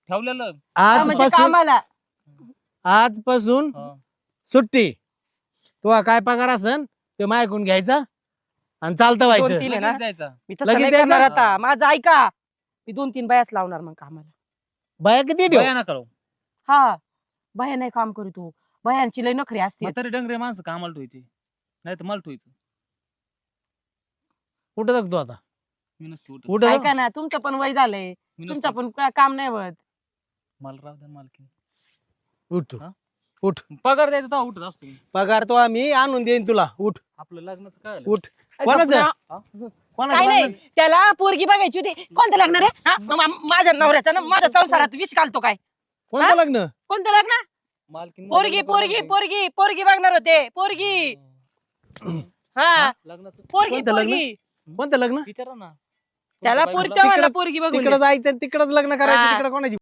ठेवलेलं म्हणजे आजपासून कामाला आजपासून सुट्टी. तुला काय पगार असन ते माझ्याकडून घ्यायचा आणि चालतं व्हायचं. 2-3 आहे ना लगेच द्यायचा. मी तसं लगेच नाही द्यायचा? करणार आता माझं ऐका मी 2-3 बायाच लावणार मग कामाला. बाया किती ठेव? बया ना करो हा बाया नाही काम करू तू बायांची लय नखरी असते. म्हातारी डंगरे माणसं कामाला ठेवायचे नाही तर मला ठेवायचं. कुठं जगतो आता? मी नसते उठत. कुठं ऐका ना तुमचं पण वय झालंय मी तुमचं नसते पण काम नाही होत. मला राहू द्या मालकी. उठ तू. हा? उठ. पगार द्यायचा तेव्हा उठत असतो मी. पगार तो आम्ही आणून देईन तुला. उठ आपलं लग्नाचं काय झालं? उठ. कोणाचं? काय कोणाचं नाही लग्न? त्याला पोरगी बघायची होती. कोणतं लागणार आहे हा? माझ्या नवऱ्याचं ना माझ्या संसारात विष घालतो काय? कोणतं लग्न? कोणतं लग्न? मालकीन पोरगी लग्न पोरगी करायचं. पोरगी पोरगी बघणार होते पोरगी. हा लग्नाचं पोरगी कोणतं लग्न? पोरगी कोणतं लग्न? विचारा ना. त्याला तुमच्या पोरगी बायकोला. पोरगी बघून तिकडं जायचं तिकडच लग्न करायचं. हा. तिकडं कोणाची